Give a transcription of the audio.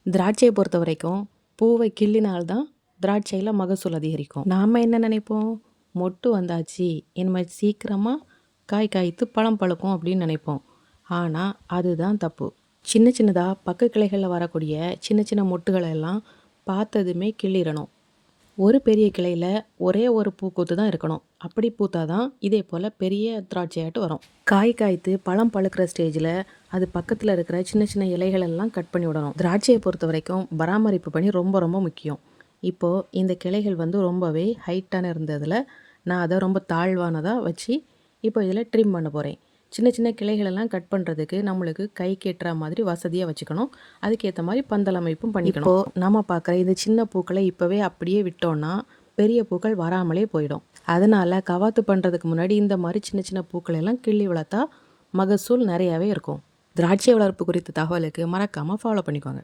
திராட்சையை பொறுத்த வரைக்கும் பூவை கிள்ளினால்தான் திராட்சையில் மகசூல் அதிகரிக்கும். நாம் என்ன நினைப்போம், மொட்டு வந்தாச்சு இனிமேல் சீக்கிரமாக காய் காய்த்து பழம் பழுக்கும் அப்படின்னு நினைப்போம். ஆனால் அதுதான் தப்பு. சின்ன சின்னதாக பக்க கிளைகளில் வரக்கூடிய சின்ன சின்ன மொட்டுகளை எல்லாம் பார்த்ததுமே கிள்ளிடணும். ஒரு பெரிய கிளையில் ஒரே ஒரு பூக்கொத்து தான் இருக்கணும். அப்படி பூத்தாதான் இதே போல் பெரிய திராட்சையாட்டு வரும். காய் காய்த்து பழம் பழுக்கிற ஸ்டேஜில் அது பக்கத்தில் இருக்கிற சின்ன சின்ன இலைகள் எல்லாம் கட் பண்ணி விடணும். திராட்சையை பொறுத்த வரைக்கும் பராமரிப்பு பணி ரொம்ப ரொம்ப முக்கியம். இப்போது இந்த கிளைகள் ரொம்பவே ஹைட்டான இருந்ததில் நான் அதை ரொம்ப தாழ்வானதாக வச்சு இப்போ இதில் ட்ரிம் பண்ண போகிறேன். சின்ன சின்ன கிளைகளெல்லாம் கட் பண்ணுறதுக்கு நம்மளுக்கு கை கெட்டுற மாதிரி வசதியாக வச்சுக்கணும். அதுக்கேற்ற மாதிரி பந்தல் அமைப்பும் பண்ணிக்கணும். இப்போது நம்ம பார்க்குற இந்த சின்ன பூக்களை இப்போவே அப்படியே விட்டோன்னா பெரிய பூக்கள் வராமலே போயிடும். அதனால் கவாத்து பண்ணுறதுக்கு முன்னாடி இந்த மாதிரி சின்ன சின்ன பூக்களை எல்லாம் கிள்ளி வளர்த்தா மகசூல் நிறையாவே இருக்கும். திராட்சை வளர்ப்பு குறித்த தகவலுக்கு மறக்காமல் ஃபாலோ பண்ணிக்கோங்க.